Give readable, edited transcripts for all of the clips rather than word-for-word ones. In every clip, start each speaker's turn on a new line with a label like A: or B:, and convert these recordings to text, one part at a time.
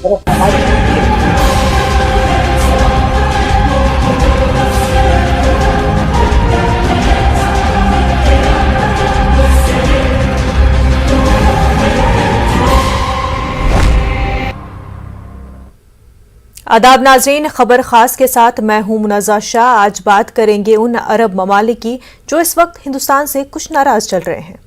A: और समाज
B: आदाब नाज़रीन, खबर खास के साथ मैं हूं मुनाज़ा शाह। आज बात करेंगे उन अरब ममालिक की जो इस वक्त हिंदुस्तान से कुछ नाराज चल रहे हैं।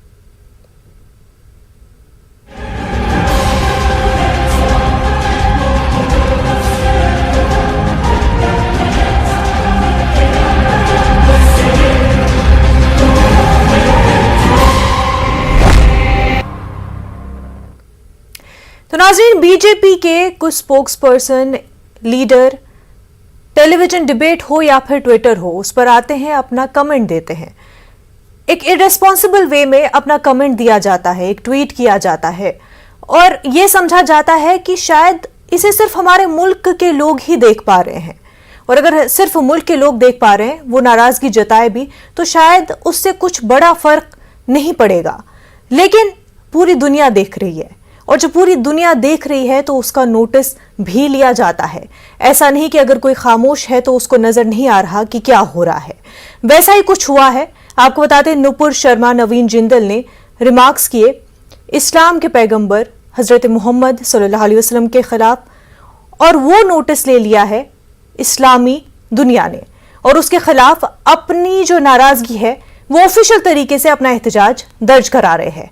B: तो नाज़रीन, बीजेपी के कुछ spokes person, leader, television debate हो या फिर ट्विटर हो, उस पर आते हैं, अपना कमेंट देते हैं। एक इररेस्पॉन्सिबल वे में अपना कमेंट दिया जाता है, एक ट्वीट किया जाता है और यह समझा जाता है कि शायद इसे सिर्फ हमारे मुल्क के लोग ही देख पा रहे हैं, और अगर सिर्फ मुल्क के लोग देख पा रहे हैं, वो नाराजगी जताए भी, तो शायद उससे कुछ बड़ा फर्क नहीं पड़ेगा। लेकिन पूरी दुनिया देख रही है, और जब पूरी दुनिया देख रही है तो उसका नोटिस भी लिया जाता है। ऐसा नहीं कि अगर कोई खामोश है तो उसको नजर नहीं आ रहा कि क्या हो रहा है। वैसा ही कुछ हुआ है। आपको बताते हैं, नुपुर शर्मा, नवीन जिंदल ने रिमार्क्स किए इस्लाम के पैगंबर हजरत मोहम्मद सल्लल्लाहु अलैहि वसल्लम के खिलाफ, और वो नोटिस ले लिया है इस्लामी दुनिया ने, और उसके खिलाफ अपनी जो नाराजगी है वो ऑफिशियल तरीके से अपना एहतजाज दर्ज करा रहे हैं।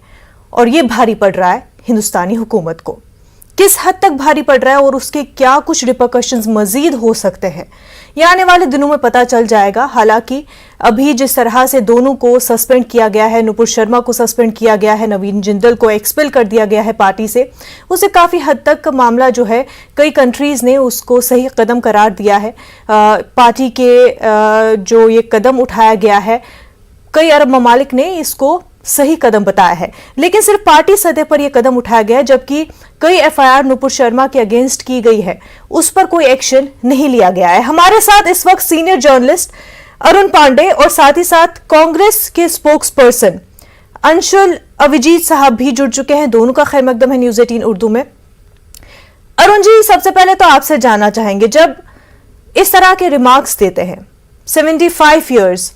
B: और ये भारी पड़ रहा है हिंदुस्तानी हुकूमत को। किस हद तक भारी पड़ रहा है और उसके क्या कुछ रिपरकशंस मजीद हो सकते हैं, यह आने वाले दिनों में पता चल जाएगा। हालांकि अभी जिस तरह से दोनों को सस्पेंड किया गया है, नुपुर शर्मा को सस्पेंड किया गया है, नवीन जिंदल को एक्सपेल कर दिया गया है पार्टी से, उसे काफी हद तक मामला जो है कई कंट्रीज ने उसको सही कदम करार दिया है। पार्टी के जो ये कदम उठाया गया है, कई अरब ममालिक ने इसको सही कदम बताया है। लेकिन सिर्फ पार्टी सतह पर यह कदम उठाया गया है, जबकि कई एफआईआर नुपुर शर्मा के अगेंस्ट की गई है, उस पर कोई एक्शन नहीं लिया गया है। हमारे साथ इस वक्त सीनियर जर्नलिस्ट अरुण पांडे और साथ ही साथ कांग्रेस के स्पोक्स पर्सन अंशुल अविजीत साहब भी जुड़ चुके हैं। दोनों का खैर मकदम है न्यूज़ 18 उर्दू में। अरुण जी, सबसे पहले तो आपसे जानना चाहेंगे, जब इस तरह के रिमार्क्स देते हैं, 75 ईयर्स,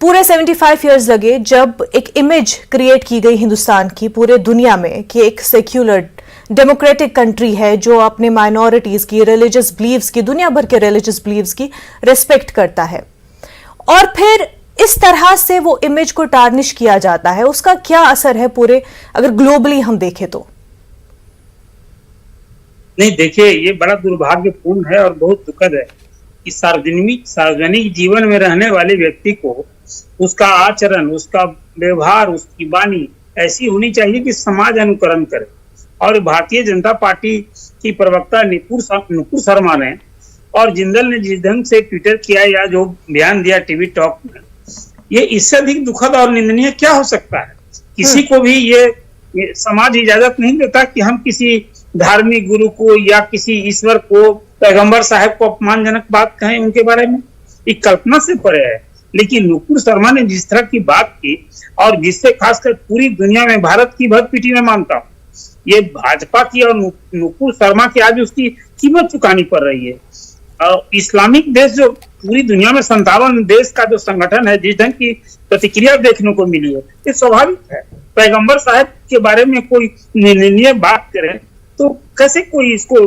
B: पूरे 75 इयर्स लगे जब एक इमेज क्रिएट की गई हिंदुस्तान की पूरे दुनिया में कि एक सेक्युलर डेमोक्रेटिक कंट्री है जो अपने माइनॉरिटीज की, रिलीजियस बिलीव्स की, दुनिया भर के रिलीजियस बिलीव्स की रिस्पेक्ट करता है, और फिर इस तरह से वो इमेज को टार्निश किया जाता है, उसका क्या असर है पूरे, अगर ग्लोबली हम देखें तो?
A: नहीं, देखिए, ये बड़ा दुर्भाग्यपूर्ण है और बहुत दुखद है कि सार्वजनिक जीवन में रहने वाले व्यक्ति को उसका आचरण, उसका व्यवहार, उसकी वाणी ऐसी होनी चाहिए कि समाज अनुकरण करे। और भारतीय जनता पार्टी की प्रवक्ता नुपुर शर्मा ने और जिंदल ने जिस ढंग से ट्विटर किया या जो बयान दिया टीवी टॉक में, ये इससे अधिक दुखद और निंदनीय क्या हो सकता है। किसी को भी ये समाज इजाजत नहीं देता कि हम किसी धार्मिक गुरु को या किसी ईश्वर को, पैगंबर साहब को अपमानजनक बात कहें उनके बारे में। ये कल्पना से परे है। लेकिन नुपुर शर्मा ने जिस तरह की बात की, और जिससे खासकर पूरी दुनिया में भारत की भरपिटी में मानता हूँ, ये भाजपा की और नुपुर शर्मा की आज उसकी कीमत चुकानी पड़ रही है। इस्लामिक देश जो पूरी दुनिया में 57 देश का जो संगठन है, जिस ढंग की प्रतिक्रिया देखने को मिली है, ये स्वाभाविक है। पैगंबर साहब के बारे में कोई निंदनीय बात करे तो कैसे कोई इसको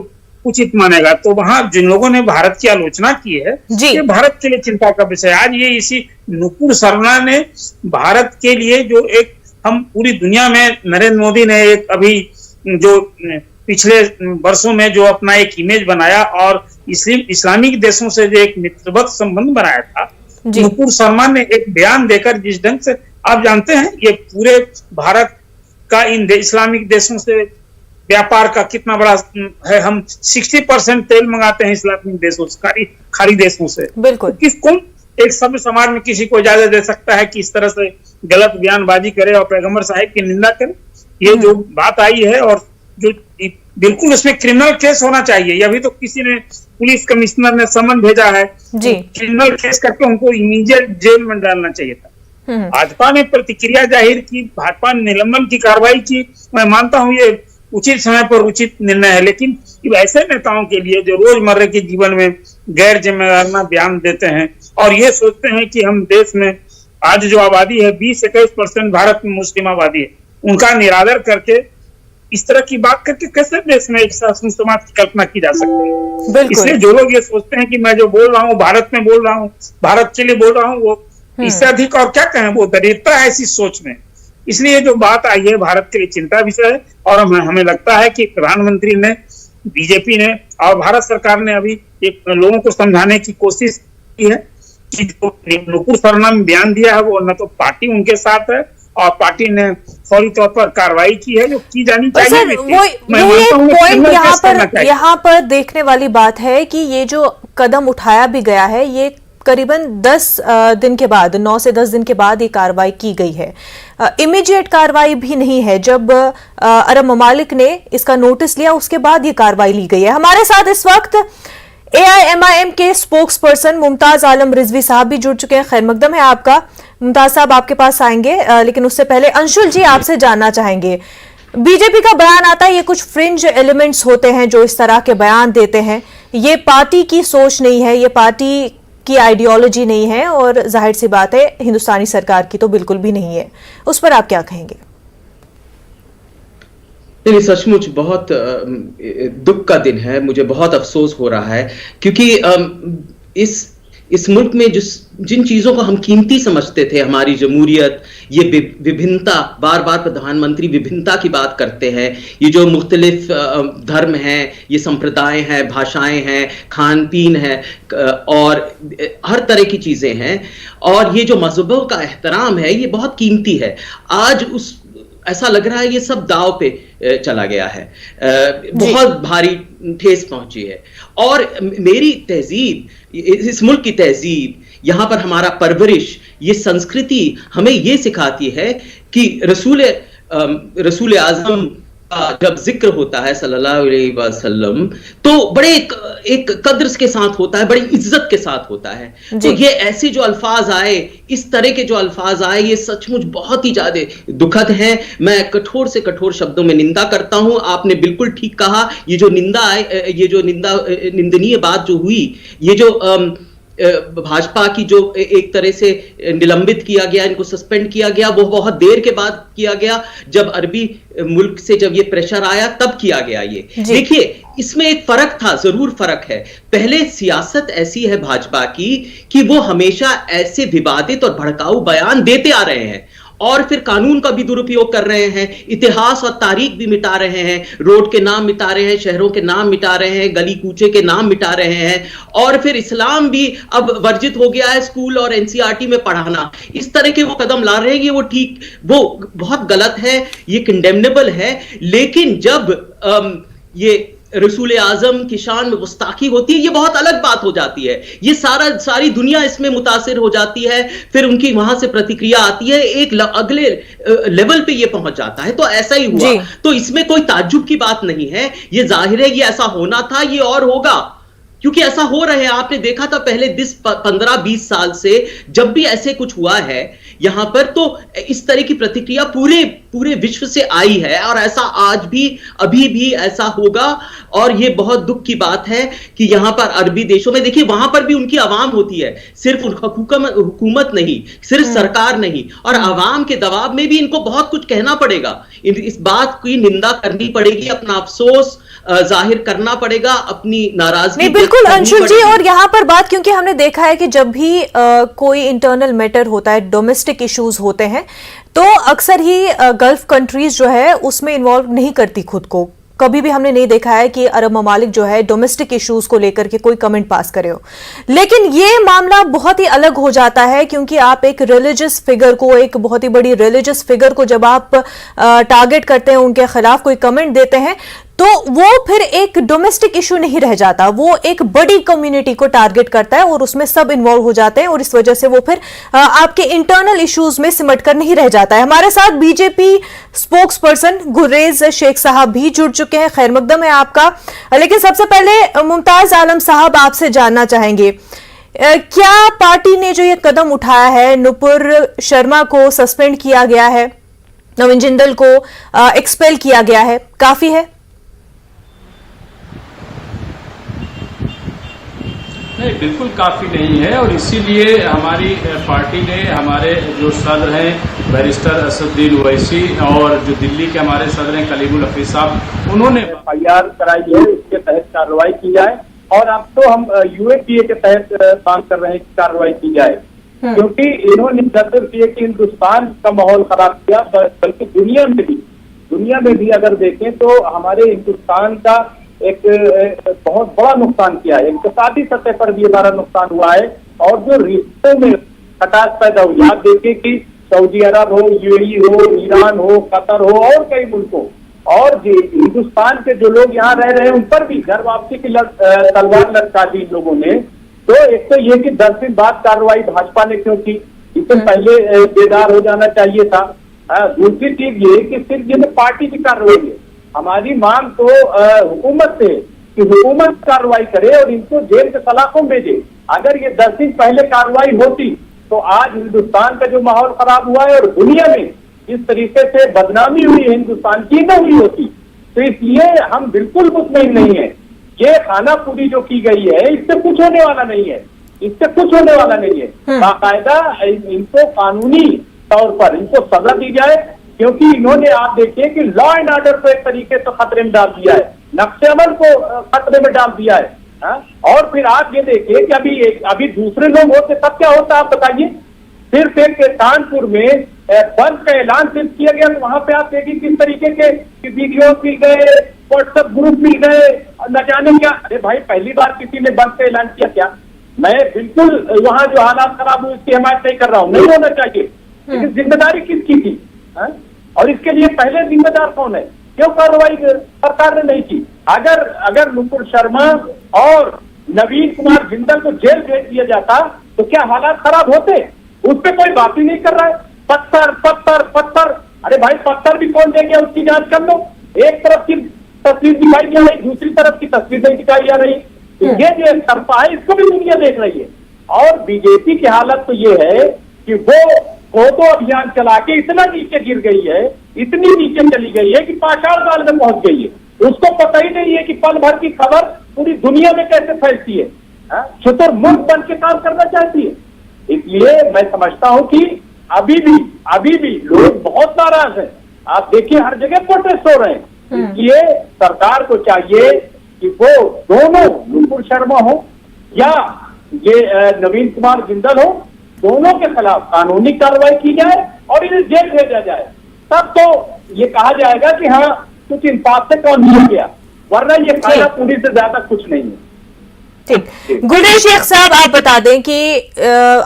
A: उचित मानेगा। तो वहां जिन लोगों ने भारत की आलोचना की है, ये भारत के लिए चिंता का विषय। आज ये इसी नुपुर शर्मा ने भारत के लिए जो एक, हम पूरी दुनिया में नरेंद्र मोदी ने एक अभी जो पिछले वर्षों में जो अपना एक इमेज बनाया और इस्लामिक देशों से जो एक मित्रवत संबंध बनाया था, नुपुर शर्मा ने एक बयान देकर जिस ढंग से, आप जानते हैं ये पूरे भारत का इन इस्लामिक देशों से व्यापार का कितना बड़ा है। हम 60% तेल मंगाते हैं इस्लामिक देशों से, खाड़ी देशों से।
B: बिल्कुल।
A: कौन एक सभ्य समाज में किसी को इजाजत दे सकता है कि इस तरह से गलत बयानबाजी करे और पैगंबर साहिब की निंदा करे? ये जो बात आई है, और जो बिल्कुल उसमें क्रिमिनल केस होना चाहिए। ये अभी तो किसी ने, पुलिस कमिश्नर ने समन भेजा है जी, क्रिमिनल केस करके उनको इमीडिएट जेल में डालना चाहिए था। भाजपा ने प्रतिक्रिया जाहिर की, भाजपा ने निलंबन की कार्रवाई की। मैं मानता हूं ये उचित समय पर उचित निर्णय है, लेकिन ऐसे नेताओं के लिए जो रोजमर्रा के जीवन में गैर जिम्मेदाराना बयान देते हैं और ये सोचते हैं कि हम देश में आज जो आबादी है 20-21% भारत में मुस्लिम आबादी है, उनका निरादर करके इस तरह की बात करके कैसे देश में एक समाज की कल्पना की जा सकती है। इसलिए जो लोग ये सोचते हैं कि मैं जो बोल रहा हूँ भारत में बोल रहा हूँ, भारत के लिए बोल रहा हूँ, वो इससे अधिक और क्या कहें, वो दरिद्रता है ऐसी सोच में। इसलिए जो बात आई है भारत के लिए चिंता विषय है और हमें लगता है कि प्रधानमंत्री ने, बीजेपी ने और भारत सरकार ने अभी एक लोगों को समझाने की कोशिश की है कि जो नुपुर शर्मा में बयान दिया है वो न तो पार्टी उनके साथ है और पार्टी ने फौरी तौर पर कार्रवाई की है जो की जानी चाहिए।
B: पॉइंट यहाँ पर देखने वाली बात है कि ये जो कदम उठाया भी गया है ये करीबन 10 दिन के बाद, 9 से 10 दिन के बाद ये कार्रवाई की गई है। इमीडिएट कार्रवाई भी नहीं है। जब अरब ममालिक ने इसका नोटिस लिया उसके बाद ये कार्रवाई ली गई है। हमारे साथ इस वक्त AIMIM के स्पोक्स पर्सन मुमताज आलम रिजवी साहब भी जुड़ चुके हैं। खैर मकदम है आपका। मुमताज साहब आपके पास आएंगे, लेकिन उससे पहले अंशुल जी आपसे जानना चाहेंगे, बीजेपी का बयान आता है, ये कुछ फ्रिंज एलिमेंट्स होते हैं जो इस तरह के बयान देते हैं, ये पार्टी की सोच नहीं है, ये पार्टी की आइडियोलॉजी नहीं है और जाहिर सी बात है हिंदुस्तानी सरकार की तो बिल्कुल भी नहीं है। उस पर आप क्या कहेंगे?
C: नहीं, सचमुच बहुत दुख का दिन है। मुझे बहुत अफसोस हो रहा है क्योंकि इस मुल्क में जिन चीजों को हम कीमती समझते थे, हमारी जमहूरियत, ये विभिन्नता, बार बार प्रधानमंत्री विभिन्नता की बात करते हैं, ये जो मुख्तलिफ धर्म हैं, ये संप्रदाय हैं, भाषाएं हैं, खान पीन है और हर तरह की चीजें हैं, और ये जो मजहबों का एहतराम है ये बहुत कीमती है। आज ऐसा लग रहा है ये सब दाव पे चला गया है, बहुत भारी ठेस पहुंची है। और मेरी तहजीब, इस मुल्क की तहजीब, यहां पर हमारा परवरिश, ये संस्कृति हमें ये सिखाती है कि रसूल आजम का जब जिक्र होता है सल्लल्लाहु अलैहि वसल्लम तो बड़े एक कद्र के साथ होता है, बड़ी इज्जत के साथ होता है। तो ये ऐसे जो अल्फाज आए, इस तरह के जो अल्फाज आए, ये सचमुच बहुत ही ज्यादा दुखद है। मैं कठोर से कठोर शब्दों में निंदा करता हूं। आपने बिल्कुल ठीक कहा, ये जो निंदनीय बात जो हुई, ये जो भाजपा की जो एक तरह से निलंबित किया गया, इनको सस्पेंड किया गया, वो बहुत देर के बाद किया गया, जब अरबी मुल्क से जब ये प्रेशर आया तब किया गया। ये देखिए, इसमें एक फर्क था, जरूर फर्क है। पहले सियासत ऐसी है भाजपा की कि वो हमेशा ऐसे विवादित और भड़काऊ बयान देते आ रहे हैं और फिर कानून का भी दुरुपयोग कर रहे हैं, इतिहास और तारीख भी मिटा रहे हैं, रोड के नाम मिटा रहे हैं, शहरों के नाम मिटा रहे हैं, गली कूचे के नाम मिटा रहे हैं, और फिर इस्लाम भी अब वर्जित हो गया है स्कूल और NCERT में पढ़ाना। इस तरह के वो कदम ला रहे हैं, वो बहुत गलत है, ये कंडेमनेबल है। लेकिन जब ये रसूल आजम की शान में गुस्ताखी होती है, ये बहुत अलग बात हो जाती है। ये सारी दुनिया इसमें मुतासिर हो जाती है, फिर उनकी वहां से प्रतिक्रिया आती है, एक अगले लेवल पे ये पहुंच जाता है। तो ऐसा ही हुआ, तो इसमें कोई ताज्जुब की बात नहीं है। ये जाहिर है ये ऐसा होना था, ये और होगा, क्योंकि ऐसा हो रहे हैं। आपने देखा था पहले 15-20 साल से जब भी ऐसे कुछ हुआ है यहां पर, तो इस तरह की प्रतिक्रिया पूरे विश्व से आई है, और ऐसा आज भी, अभी भी ऐसा होगा। और ये बहुत दुख की बात है कि यहां पर अरबी देशों में, देखिए वहां पर भी उनकी आवाम होती है, सिर्फ हुकूमत नहीं, सिर्फ सरकार नहीं, और आवाम के दबाव में भी इनको बहुत कुछ कहना पड़ेगा, इस बात की निंदा करनी पड़ेगी, अपना अफसोस जाहिर करना पड़ेगा, अपनी नाराजगी।
B: बिल्कुल अंशुल जी, और यहाँ पर बात, क्योंकि हमने देखा है कि जब भी कोई इंटरनल मैटर होता है, डोमेस्टिक इश्यूज होते हैं, तो अक्सर ही गल्फ कंट्रीज जो है उसमें इन्वॉल्व नहीं करती खुद को। कभी भी हमने नहीं देखा है कि अरब ममालिक जो है डोमेस्टिक इश्यूज को लेकर के कोई कमेंट पास करे हो। लेकिन ये मामला बहुत ही अलग हो जाता है, क्योंकि आप एक रिलीजियस फिगर को, एक बहुत ही बड़ी रिलीजियस फिगर को जब आप टारगेट करते हैं, उनके खिलाफ कोई कमेंट देते हैं, तो वो फिर एक डोमेस्टिक इशू नहीं रह जाता, वो एक बड़ी कम्युनिटी को टारगेट करता है और उसमें सब इन्वॉल्व हो जाते हैं, और इस वजह से वो फिर आपके इंटरनल इश्यूज में सिमट कर नहीं रह जाता है। हमारे साथ बीजेपी स्पोक्स पर्सन गुर्रेज शेख साहब भी जुड़ चुके हैं। खैर मकदम है आपका। लेकिन सबसे पहले मुमताज आलम साहब आपसे जानना चाहेंगे, क्या पार्टी ने जो ये कदम उठाया है, नुपुर शर्मा को सस्पेंड किया गया है, नवीन जिंदल को एक्सपेल किया गया है, काफी है?
D: नहीं, बिल्कुल काफ़ी नहीं है और इसीलिए हमारी पार्टी ने हमारे जो सदर हैं बैरिस्टर असदुद्दीन ओवैसी और जो दिल्ली के हमारे सदर हैं कलीमुल हफीज साहब, उन्होंने
E: FIR कराई है, इसके तहत कार्रवाई की जाए। और अब तो हम UAPA के तहत मांग कर रहे हैं कि कार्रवाई की जाए, क्योंकि इन्होंने न सिर्फ ये कि हिंदुस्तान का माहौल खराब किया बल्कि दुनिया में भी अगर देखें तो हमारे हिंदुस्तान का एक बहुत बड़ा नुकसान किया है। इक़्तिसादी सतह पर भी हमारा नुकसान हुआ है और जो रिश्तों में खटास पैदा हुई, आप देखिए कि सऊदी अरब हो, UAE हो, ईरान हो, कतर हो और कई मुल्क हो, और हिंदुस्तान के जो लोग यहाँ रह रहे हैं उन पर भी घर वापसी की तलवार लटका दी इन लोगों ने। तो एक तो ये कि 10 दिन बाद कार्रवाई भाजपा ने क्यों की, इससे पहले बेदार हो जाना चाहिए था। दूसरी चीज ये कि सिर्फ ये पार्टी की कार्रवाई है, हमारी मांग तो हुकूमत से कि हुकूमत कार्रवाई करे और इनको जेल के सलाखों में भेजे। अगर ये 10 दिन पहले कार्रवाई होती तो आज हिंदुस्तान का जो माहौल खराब हुआ है और दुनिया में जिस तरीके से बदनामी हुई है हिंदुस्तान की, न हुई होती। तो इसलिए हम बिल्कुल मुतमईन नहीं है। ये खाना पूरी जो की गई है इससे कुछ होने वाला नहीं है, इससे कुछ होने वाला नहीं है। बाकायदा इनको कानूनी तौर पर इनको सजा दी जाए, क्योंकि इन्होंने आप देखिए कि लॉ एंड ऑर्डर को एक तरीके से खतरे में डाल दिया है, नक्शे अमल को खतरे में डाल दिया है। और फिर आप ये देखिए कि अभी दूसरे लोग होते तब क्या होता, आप बताइए। सिर्फ एक कानपुर में बंद का ऐलान सिर्फ किया गया, तो वहां पे आप देखिए किस तरीके के वीडियो मिल गए, व्हाट्सएप ग्रुप मिल गए, न जाने क्या। अरे भाई, पहली बार किसी ने बंद का ऐलान किया क्या? मैं बिल्कुल वहां जो हालात खराब हुए उसकी हिमायत नहीं कर रहा हूँ, नहीं होना चाहिए, लेकिन जिम्मेदारी किसकी थी? और इसके लिए पहले जिम्मेदार कौन है? क्यों कार्रवाई सरकार ने नहीं की? अगर नुपुर शर्मा और नवीन कुमार जिंदल को जेल भेज दिया जाता तो क्या हालात खराब होते? उस पर कोई बात ही नहीं कर रहा है। पत्थर पत्थर पत्थर, अरे भाई पत्थर भी कौन दे गया, उसकी जांच कर लो। एक तरफ की तस्वीर दिखाई जा रही, दूसरी तरफ की तस्वीर नहीं दिखाई जा रही। ये जो सरपा है इसको भी दुनिया देख रही है। और बीजेपी की हालत तो ये है कि वो तो अभियान चला के इतना नीचे गिर गई है, इतनी नीचे चली गई है कि पाषाण काल में पहुंच गई है। उसको पता ही नहीं है कि पल भर की खबर पूरी दुनिया में कैसे फैलती है। शुतुरमुर्ग बन के काम करना चाहती है। इसलिए मैं समझता हूं कि अभी भी लोग बहुत नाराज हैं। आप देखिए हर जगह प्रोटेस्ट हो रहे हैं। इसलिए सरकार को चाहिए कि वो दोनों नुपुर शर्मा हो या ये नवीन कुमार जिंदल हो, दोनों के खिलाफ कानूनी कार्रवाई की जाए और इन्हें जेल भेजा जाए। तब तो ये कहा जाएगा कि हाँ कुछ इंसाफ से काम किया गया, वरना ये खाना पूरी से ज्यादा कुछ नहीं है।
B: ठीक, गुलशन शेख साहब, आप बता दें कि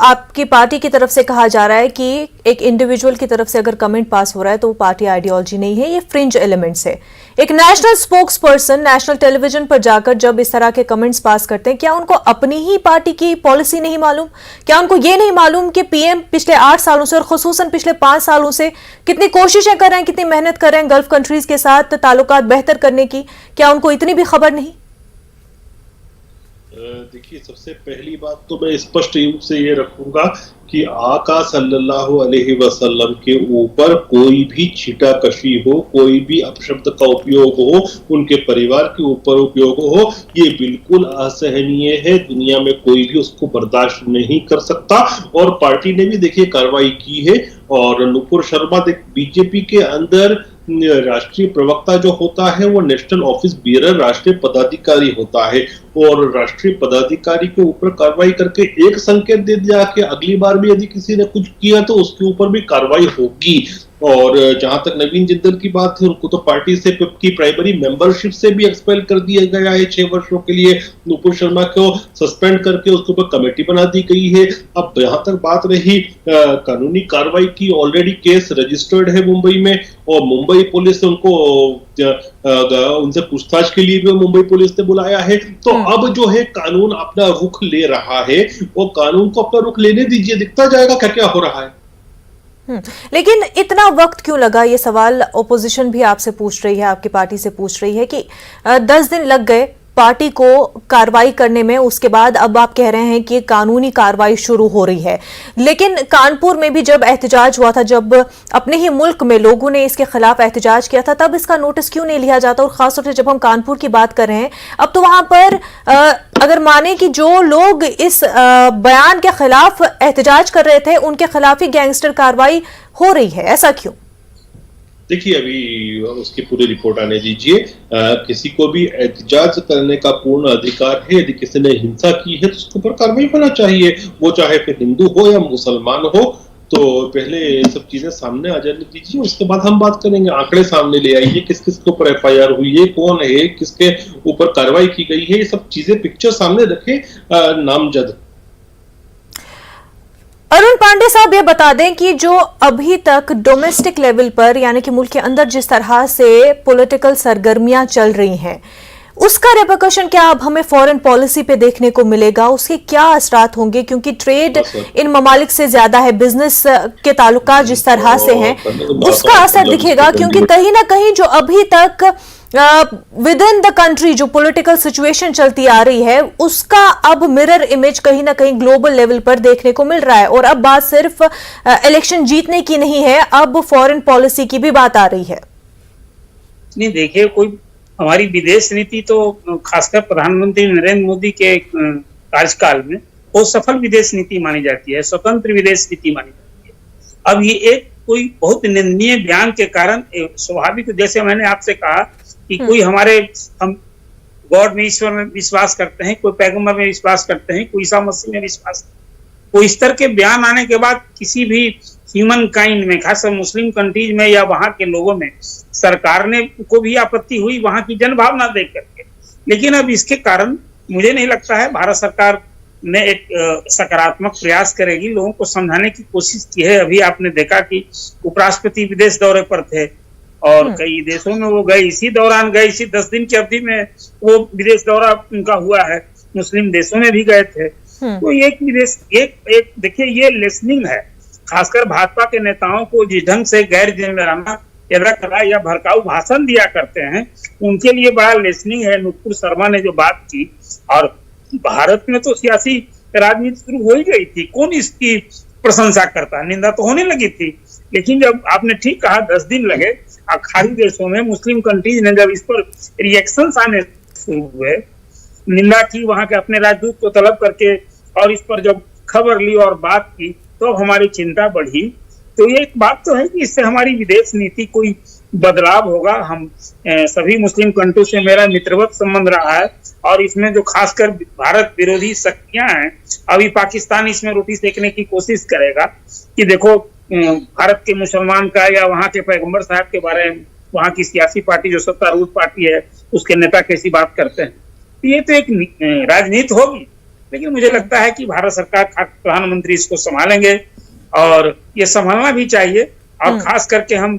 B: आपकी पार्टी की तरफ से कहा जा रहा है कि एक इंडिविजुअल की तरफ से अगर कमेंट पास हो रहा है तो वो पार्टी आइडियोलॉजी नहीं है, ये फ्रिंज एलिमेंट्स है। एक national spokes person national television पर जाकर जब इस तरह के कमेंट्स पास करते हैं, क्या उनको अपनी ही पार्टी की पॉलिसी नहीं मालूम? क्या उनको ये नहीं मालूम कि पीएम पिछले 8 सालों से और खुसूसन पिछले 5 सालों से कितनी कोशिशें कर रहे हैं, कितनी मेहनत कर रहे हैं गल्फ कंट्रीज के साथ ताल्लुकात बेहतर करने की? क्या उनको इतनी भी खबर नहीं?
F: देखिए, सबसे पहली बात तो मैं स्पष्ट रूप से ये रखूंगा कि आका सल्लल्लाहु अलैहि वसल्लम के ऊपर कोई भी छीटाकशी हो, कोई भी अपशब्द का उपयोग हो, उनके परिवार के ऊपर उपयोग हो, ये बिल्कुल असहनीय है। दुनिया में कोई भी उसको बर्दाश्त नहीं कर सकता। और पार्टी ने भी देखिए कार्रवाई की है। और नुपुर शर्मा बीजेपी के अंदर राष्ट्रीय प्रवक्ता जो होता है वो नेशनल ऑफिस बियरर राष्ट्रीय पदाधिकारी होता है, और राष्ट्रीय पदाधिकारी के ऊपर कार्रवाई करके एक संकेत दे दिया कि अगली बार भी यदि किसी ने कुछ किया तो उसके ऊपर भी कार्रवाई होगी। और जहां तक नवीन जिंदल की बात है, उनको तो पार्टी से की प्राइमरी मेंबरशिप से भी एक्सपेल कर दिया गया है 6 वर्षों के लिए। नुपुर शर्मा को सस्पेंड करके उसके ऊपर कमेटी बना दी गई है। अब जहां तक बात रही कानूनी कार्रवाई की, ऑलरेडी केस रजिस्टर्ड है मुंबई में, और मुंबई पुलिस उनको उनसे पूछताछ के लिए भी मुंबई पुलिस ने बुलाया है। तो अब जो है कानून अपना रुख ले रहा है, वो कानून को अपना रुख लेने दीजिए, दिखता जाएगा क्या क्या हो रहा है।
B: लेकिन इतना वक्त क्यों लगा? ये सवाल ओपोजिशन भी आपसे पूछ रही है, आपकी पार्टी से पूछ रही है कि 10 दिन लग गए, पार्टी को कार्रवाई करने में, उसके बाद अब आप कह रहे हैं कि कानूनी कार्रवाई शुरू हो रही है। लेकिन कानपुर में भी जब एहतजाज हुआ था, जब अपने ही मुल्क में लोगों ने इसके खिलाफ एहतजाज किया था, तब इसका नोटिस क्यों नहीं लिया जाता? और खासतौर से जब हम कानपुर की बात कर रहे हैं, अब तो वहां पर अगर माने कि जो लोग इस बयान के खिलाफ एहतजाज कर रहे थे उनके खिलाफ ही गैंगस्टर कार्रवाई हो रही है, ऐसा क्यों?
F: देखिए, अभी उसकी पूरी रिपोर्ट आने दीजिए। किसी को भी एहतजाज करने का पूर्ण अधिकार है। यदि किसी ने हिंसा की है तो उसके ऊपर कार्रवाई होना चाहिए, वो चाहे फिर हिंदू हो या मुसलमान हो। तो पहले ये सब चीजें सामने आ जाने दीजिए, उसके बाद हम बात करेंगे। आंकड़े सामने ले आइए, किस किस के ऊपर FIR हुई है, कौन है, किसके ऊपर कार्रवाई की गई है, ये सब चीजें पिक्चर सामने रखें नामजद।
B: अरुण पांडे साहब, ये बता दें कि जो अभी तक डोमेस्टिक लेवल पर यानी कि मुल्क के अंदर जिस तरह से पॉलिटिकल सरगर्मियां चल रही हैं, उसका रेपरकशन क्या अब हमें फॉरेन पॉलिसी पे देखने को मिलेगा? उसके क्या असरात होंगे? क्योंकि ट्रेड इन ममालिक से ज्यादा है, बिजनेस के ताल्लुकात जिस तरह से हैं, उसका असर दिखेगा। क्योंकि कहीं ना कहीं जो अभी तक विद इन द कंट्री जो पॉलिटिकल सिचुएशन चलती आ रही है, उसका अब मिरर इमेज कहीं ना कहीं ग्लोबल लेवल पर देखने को मिल रहा है। और अब बात सिर्फ इलेक्शन जीतने की नहीं है, अब फॉरेन पॉलिसी की भी बात आ रही है।
A: नहीं, देखिए, कोई हमारी विदेश नीति तो खासकर प्रधानमंत्री नरेंद्र मोदी के कार्यकाल में बहुत सफल विदेश नीति मानी जाती है, स्वतंत्र विदेश नीति मानी जाती है। अब ये एक कोई बहुत निंदनीय बयान के कारण स्वाभाविक, जैसे मैंने आपसे कहा कि कोई हम गॉड में, ईश्वर में विश्वास करते हैं, कोई पैगंबर में विश्वास करते हैं, कोई ईसा मसीह में विश्वास करते हैं। कोई इस तरह के बयान आने के बाद किसी भी ह्यूमन काइंड में, खासकर मुस्लिम कंट्रीज में या वहां के लोगों में सरकार ने को भी आपत्ति हुई वहां की जनभावना देख करके। लेकिन अब इसके कारण मुझे नहीं लगता है भारत सरकार ने एक सकारात्मक प्रयास करेगी। लोगों को समझाने की कोशिश की है। अभी आपने देखा कि उपराष्ट्रपति विदेश दौरे पर थे और कई देशों में वो गए, इसी दौरान गए, इसी 10 दिन की अवधि में वो विदेश दौरा उनका हुआ है, मुस्लिम देशों में भी गए थे। तो एक देखिए, ये लिसनिंग है। खासकर भाजपा के नेताओं को जिस ढंग से गैर जिम्मेदाराना या भड़काऊ भाषण दिया करते हैं, उनके लिए बड़ा लिसनिंग है। नुपुर शर्मा ने जो बात की, और भारत में तो सियासी राजनीति शुरू हो ही गई थी, कौन इसकी प्रशंसा करता, निंदा तो होने लगी थी। लेकिन जब आपने ठीक कहा 10 दिन लगे, खाड़ी देशों में मुस्लिम कंट्रीज ने जब इस पर रिएक्शन आने शुरू हुए, निंदा की, वहां के अपने राजदूत को तलब करके, और इस पर जब खबर ली और बात की, तो हमारी चिंता बढ़ी। तो ये एक बात तो है कि इससे हमारी विदेश नीति कोई बदलाव होगा। हम सभी मुस्लिम कंट्री से मेरा मित्रवत संबंध रहा है, और इसमें जो खासकर भारत विरोधी शक्तियां हैं, अभी पाकिस्तान इसमें रोटी सेकने की कोशिश करेगा कि देखो भारत के मुसलमान का या वहां के पैगंबर साहब के बारे में वहां की सियासी पार्टी जो सत्तारूढ़ पार्टी है उसके नेता कैसी बात करते हैं। ये तो एक राजनीति होगी, लेकिन मुझे लगता है कि भारत सरकार, प्रधानमंत्री इसको संभालेंगे, और ये संभालना भी चाहिए। और खास करके हम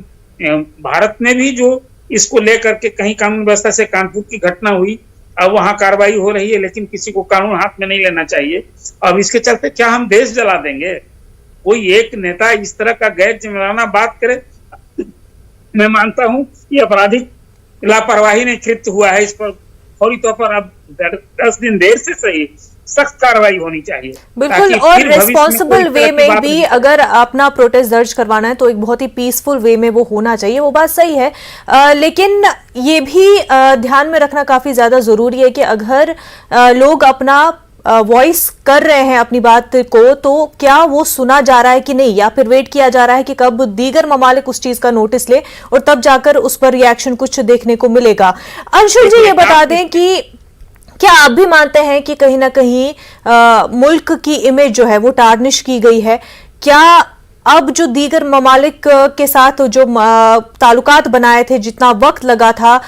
A: भारत में भी जो इसको लेकर के कहीं कानून व्यवस्था से कानपुर की घटना हुई, अब वहां कार्रवाई हो रही है, लेकिन किसी को कानून हाथ में नहीं लेना चाहिए। अब इसके चलते क्या हम देश जला देंगे? कोई एक नेता इस तरह का गैर जिम्मेदाराना बात करे, मैं मानता हूं ये आपराधिक लापरवाही ने कृत्य हुआ है। इस पर फौरी तौर पर अब 10 दिन देर से सही सख्त कार्रवाई होनी चाहिए।
B: बिल्कुल, और रिस्पॉन्सिबल वे में भी अगर अपना प्रोटेस्ट दर्ज करवाना है तो एक बहुत ही पीसफुल वे में वो होना चाहिए, वो बात सही है। लेकिन ये भी ध्यान में रखना काफी ज्यादा जरूरी है कि अगर लोग अपना वॉइस कर रहे हैं अपनी बात को, तो क्या वो सुना जा रहा है कि नहीं, या फिर वेट किया जा रहा है कि कब दीगर ममालिक उस चीज का नोटिस ले और तब जाकर उस पर रिएक्शन कुछ देखने को मिलेगा। अंशुल जी, ये बता दें कि क्या आप भी मानते हैं कि कहीं ना कहीं मुल्क की इमेज जो है वो टार्निश की गई है? क्या अब जो दीगर ममालिक के साथ जो ताल्लुकात बनाए थे, जितना वक्त लगा था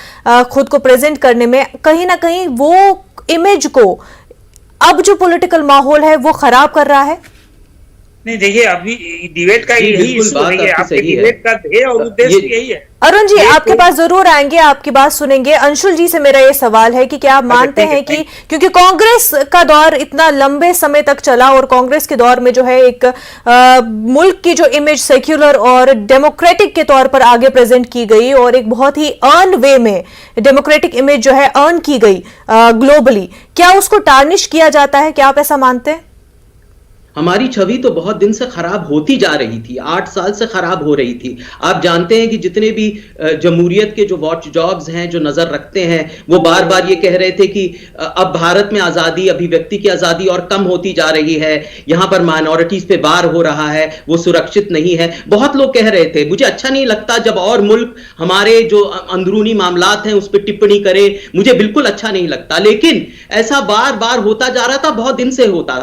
B: खुद को प्रेजेंट करने में, कहीं ना कहीं वो इमेज को अब जो पॉलिटिकल माहौल है वो खराब कर रहा है?
A: नहीं देखिए, अभी डिबेट का
C: जी,
A: यही
C: बिल्कुल,
A: इशू
C: बात
A: है, ये
C: आपकी
A: आपके
C: सही है।
A: डिबेट का ध्येय और उद्देश्य
C: ये-
A: यही है।
B: अरुण जी
A: ये
B: आपके
A: तो-
B: पास जरूर आएंगे, आपकी बात सुनेंगे। अंशुल जी से मेरा ये सवाल है कि क्या आप मानते
A: ठीक है,
B: हैं कि क्योंकि कांग्रेस का दौर इतना लंबे समय तक चला और कांग्रेस के दौर में जो है एक मुल्क की जो इमेज सेक्युलर और डेमोक्रेटिक के तौर पर आगे प्रेजेंट की गई और एक बहुत ही अर्न वे में डेमोक्रेटिक इमेज जो है अर्न की गई ग्लोबली, क्या उसको टार्निश किया जाता है? क्या आप ऐसा मानते हैं?
C: हमारी छवि तो बहुत दिन से खराब होती जा रही थी, 8 साल से खराब हो रही थी। आप जानते हैं कि जितने भी जमहूरियत के जो वॉच डॉग्स हैं, जो नजर रखते हैं, वो बार बार ये कह रहे थे कि अब भारत में आजादी, अभिव्यक्ति की आजादी और कम होती जा रही है, यहां पर माइनॉरिटीज पे वार हो रहा है, वो सुरक्षित नहीं है। बहुत लोग कह रहे थे। मुझे अच्छा नहीं लगता जब और मुल्क हमारे जो अंदरूनी मामलात हैं उस पर टिप्पणी करे, मुझे बिल्कुल अच्छा नहीं लगता। लेकिन ऐसा बार बार होता जा रहा था, बहुत दिन से होता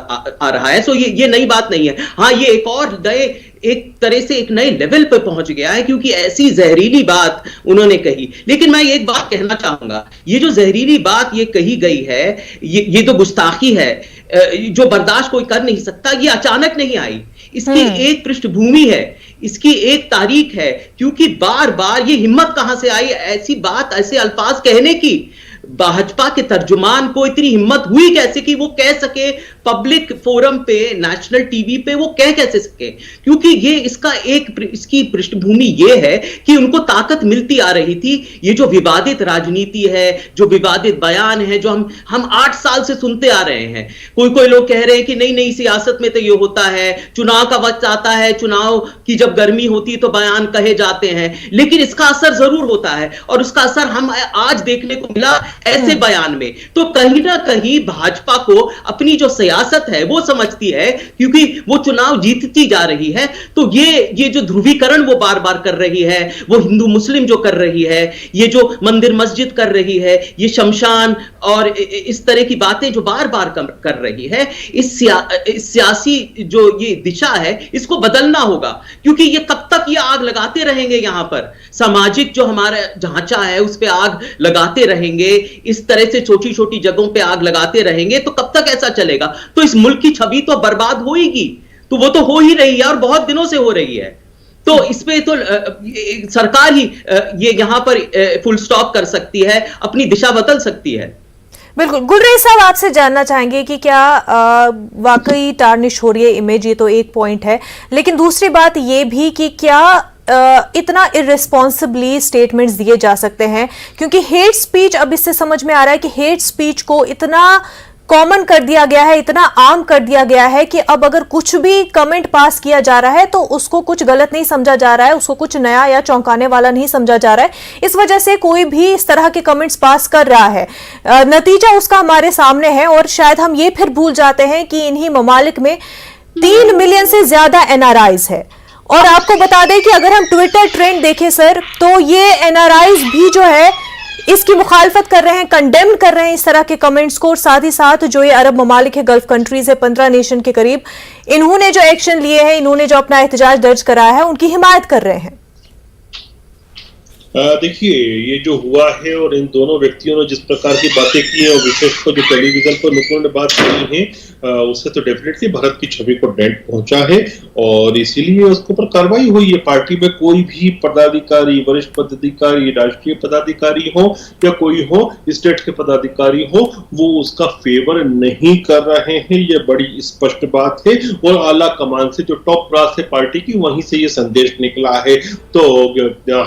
C: आ रहा है। सो ये नई बात नहीं है। हाँ, ये एक और नए, एक तरह से एक नए लेवल पे पहुंच गया है, क्योंकि ऐसी जहरीली बात उन्होंने कही। लेकिन मैं एक बात कहना चाहूंगा, ये जो जहरीली बात ये कही गई है, ये तो गुस्ताखी है, जो बर्दाश्त कोई कर नहीं सकता। ये अचानक नहीं आई, इसकी एक पृष्ठभूमि है, इसकी एक तारीख है। क्योंकि बार बार ये हिम्मत कहां से आई ऐसी बात, ऐसे अल्फाज कहने की? भाजपा के तर्जुमान को इतनी हिम्मत हुई कैसे कि वो कह सके पब्लिक फोरम पे, नेशनल टीवी पे, वो कह कैसे सके? क्योंकि ये इसकी पृष्ठभूमि ये है कि उनको ताकत मिलती आ रही थी। ये जो विवादित राजनीति है, जो विवादित बयान है, जो हम 8 साल से सुनते आ रहे हैं। कोई लोग कह रहे हैं कि नहीं सियासत में तो ये होता है, चुनाव का वक्त आता है, चुनाव की जब गर्मी होती है तो बयान कहे जाते हैं, लेकिन इसका असर जरूर होता है। और उसका असर हम आज देखने को मिला ऐसे बयान में। तो कहीं ना कहीं भाजपा को अपनी जो सियासत है वो समझती है, क्योंकि वो चुनाव जीतती जा रही है। तो ये जो ध्रुवीकरण वो बार बार कर रही है, वो हिंदू मुस्लिम जो कर रही है, ये जो मंदिर मस्जिद कर रही है, ये शमशान और इस तरह की बातें जो बार बार कर रही है, इस सियासी जो ये दिशा है, इसको बदलना होगा। क्योंकि ये कब तक ये आग लगाते रहेंगे, यहां पर सामाजिक जो हमारा ढांचा है उस पर आग लगाते रहेंगे, इस तरह से छोटी छोटी जगहों पे आग लगाते रहेंगे, तो कब तक ऐसा चलेगा? तो इस मुल्क की छवि तो बर्बाद होगी। तो वो तो हो ही रही है और बहुत दिनों से हो रही है। तो इसमें तो सरकार ही ये यहां पर फुल स्टॉप कर सकती है, अपनी दिशा बदल सकती है।
B: बिल्कुल। गुलरेज साहब, आपसे जानना चाहेंगे कि क्या वाकई टार्निश हो रही है इमेज? ये तो एक पॉइंट है, लेकिन दूसरी बात ये भी कि क्या इतना इररिस्पॉन्सिबली स्टेटमेंट्स दिए जा सकते हैं? क्योंकि हेट स्पीच, अब इससे समझ में आ रहा है कि हेट स्पीच को इतना कॉमन कर दिया गया है, इतना आम कर दिया गया है कि अब अगर कुछ भी कमेंट पास किया जा रहा है तो उसको कुछ गलत नहीं समझा जा रहा है, उसको कुछ नया या चौंकाने वाला नहीं समझा जा रहा है। इस वजह से कोई भी इस तरह के कमेंट्स पास कर रहा है, नतीजा उसका हमारे सामने है। और शायद हम ये फिर भूल जाते हैं कि इन्हीं ममालिक में 3 मिलियन से ज्यादा एनआरआईज है। और आपको बता दें कि अगर हम ट्विटर ट्रेंड देखें सर, तो ये एनआरआईज भी जो है इसकी मुखालफत कर रहे हैं, कंडेम कर रहे हैं इस तरह के कमेंट्स को। और साथ ही साथ जो ये अरब ममालिक है, गल्फ कंट्रीज है, 15 नेशन के करीब, इन्होंने जो एक्शन लिए हैं, इन्होंने जो अपना एहतजाज दर्ज कराया है, उनकी हिमायत कर रहे हैं।
F: देखिए, ये जो हुआ है और इन दोनों व्यक्तियों ने जिस प्रकार की बातें की है, और विशेषकर जो टेलीविजन पर लोगों ने बात की है, उससे तो डेफिनेटली भारत की छवि को डेंट पहुंचा है और इसीलिए उसके ऊपर कार्रवाई हुई है। पार्टी में कोई भी पदाधिकारी, वरिष्ठ पदाधिकारी, राष्ट्रीय पदाधिकारी हो या कोई हो, स्टेट के पदाधिकारी हो, वो उसका फेवर नहीं कर रहे हैं। ये बड़ी स्पष्ट बात है और आला कमान से, जो टॉप ब्रास है पार्टी की, वहीं से ये संदेश निकला है। तो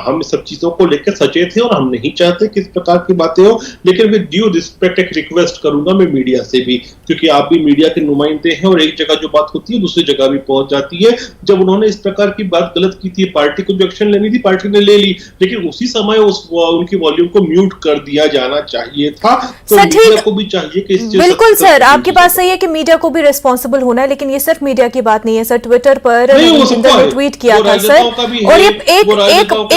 F: हम सब चीजों को लेकर सचेत हैं और हम नहीं चाहते कि इस प्रकार की बातें हो। लेकिन विद ड्यू रिस्पेक्ट एक रिक्वेस्ट करूंगा मैं मीडिया से भी, क्योंकि आप भी मीडिया के नुमाइंदे हैं और एक जगह जो बात होती है दूसरी जगह भी पहुंच जाती है। जब उन्होंने इस प्रकार की बात गलत की थी, पार्टी को जो एक्शन लेनी थी पार्टी ने ले ली, लेकिन उसी समय उनकी वॉल्यूम को म्यूट कर दिया जाना चाहिए था। तो मीडिया को भी चाहिए कि इस चीज
B: बिल्कुल सर, आपकी बात सही है कि मीडिया को भी रिस्पॉन्सिबल होना है, लेकिन ये सिर्फ मीडिया की बात नहीं है सर। ट्विटर पर ट्वीट किया था सर, और ये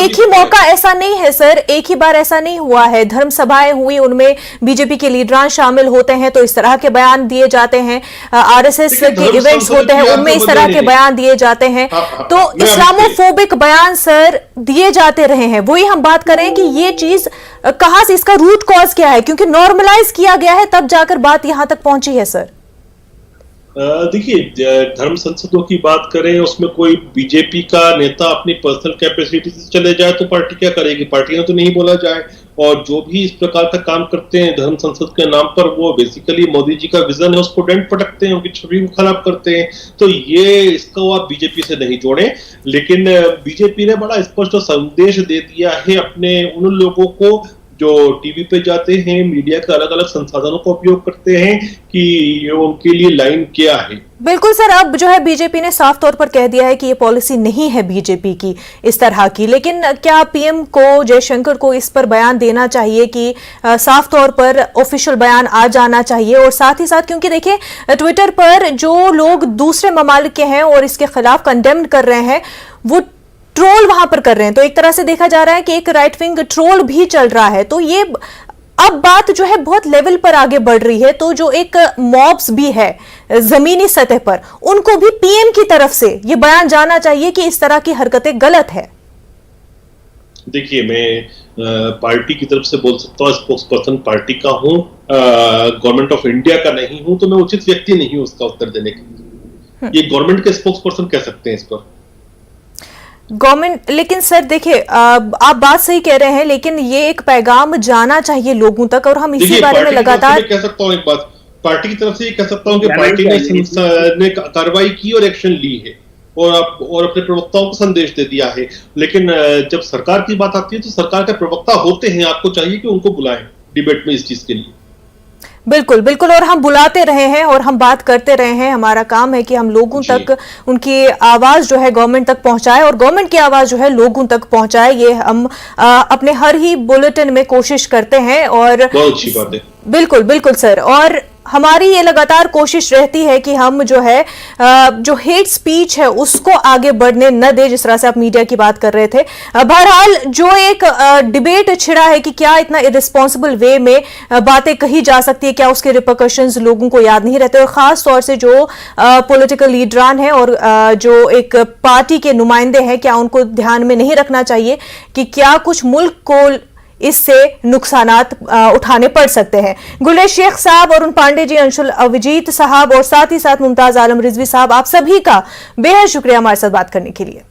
B: एक ही मौका ऐसा नहीं है सर, एक ही बार ऐसा नहीं हुआ है। धर्म सभाएं हुई, उनमें बीजेपी के लीडरान शामिल होते हैं तो इस तरह के बयान दिए जाते हैं। आरएसएस के इवेंट्स होते हैं, उनमें इस तरह के बयान दिए जाते हैं। तो इस्लामोफोबिक बयान सर दिए जाते रहे हैं। वही हम बात करें कि ये चीज कहां से, इसका रूट कॉज क्या है, क्योंकि नॉर्मलाइज किया गया है तब जाकर बात यहां तक पहुंची है सर।
F: देखिए, धर्म संसदों की बात करें, उसमें कोई बीजेपी का नेता अपनी पर्सनल कैपेसिटी से चले जाए तो पार्टी क्या करेगी? पार्टी ने तो नहीं बोला जाए। और जो भी इस प्रकार का काम करते हैं धर्म संसद के नाम पर, वो बेसिकली मोदी जी का विजन है उसको डेंट पटकते हैं, उनकी छवि को खराब करते हैं। तो ये इसको आप बीजेपी से नहीं जोड़ें। लेकिन बीजेपी ने बड़ा स्पष्ट संदेश दे दिया है अपने उन लोगों को जो टीवी पे जाते हैं, मीडिया के अलग अलग संसाधनों का उपयोग करते हैं, कि ये उनके लिए लाइन क्या है।
B: बिल्कुल सर, अब जो है बीजेपी ने साफ तौर पर कह दिया है कि ये पॉलिसी नहीं है बीजेपी की इस तरह की। लेकिन क्या पीएम को, जयशंकर को इस पर बयान देना चाहिए कि साफ तौर पर ऑफिशियल बयान आ जाना चाहिए? और साथ ही साथ, क्योंकि देखिए ट्विटर पर जो लोग दूसरे ममालिक के हैं और इसके खिलाफ कंडेम्ड कर रहे हैं, वो ट्रोल वहां पर कर रहे हैं। तो एक तरह से देखा जा रहा है कि एक राइट विंग ट्रोल भी चल रहा है। तो ये अब बात जो है बहुत लेवल पर आगे बढ़ रही है। तो जो एक मॉब्स भी है जमीनी सतह पर, उनको भी पीएम की तरफ से ये बयान जाना चाहिए कि इस तरह की हरकतें गलत है।
F: देखिए, मैं पार्टी की तरफ से बोल सकता हूँ, स्पोक्स पर्सन पार्टी का हूँ, गवर्नमेंट ऑफ इंडिया का नहीं हूं, तो मैं उचित व्यक्ति नहीं हूं उसका उत्तर देने के। ये गवर्नमेंट के स्पोक्स पर्सन कह सकते हैं इस पर,
B: गवर्नमेंट। लेकिन सर देखिए, आप बात सही कह रहे हैं, लेकिन ये एक पैगाम जाना चाहिए लोगों तक, और हम इसी बारे में लगातार
F: कह सकता हूँ। एक बात पार्टी की तरफ से ये कह सकता हूँ कि पार्टी ने कार्रवाई की और एक्शन ली है और अपने प्रवक्ताओं को संदेश दे दिया है। लेकिन जब सरकार की बात आती है तो सरकार के प्रवक्ता होते हैं, आपको चाहिए कि उनको बुलाएं डिबेट में इस चीज के लिए।
B: बिल्कुल बिल्कुल, और हम बुलाते रहे हैं और हम बात करते रहे हैं। हमारा काम है कि हम लोगों तक उनकी आवाज जो है गवर्नमेंट तक पहुंचाए, और गवर्नमेंट की आवाज जो है लोगों तक पहुंचाए। ये हम अपने हर ही बुलेटिन में कोशिश करते हैं। और
F: बहुत अच्छी बात है।
B: बिल्कुल बिल्कुल सर, और हमारी ये लगातार कोशिश रहती है कि हम जो है जो हेट स्पीच है उसको आगे बढ़ने न दे, जिस तरह से आप मीडिया की बात कर रहे थे। बहरहाल जो एक डिबेट छिड़ा है कि क्या इतना इररिस्पॉन्सिबल वे में बातें कही जा सकती है, क्या उसके रिपरकशंस लोगों को याद नहीं रहते, और खास तौर से जो पॉलिटिकल लीडरान हैं और जो एक पार्टी के नुमाइंदे हैं, क्या उनको ध्यान में नहीं रखना चाहिए कि क्या कुछ मुल्क को इससे नुकसानात उठाने पड़ सकते हैं। गुलेश शेख साहब, अरुण पांडे जी, अंशुल अविजीत साहब और साथ ही साथ मुमताज आलम रिजवी साहब, आप सभी का बेहद शुक्रिया हमारे साथ बात करने के लिए।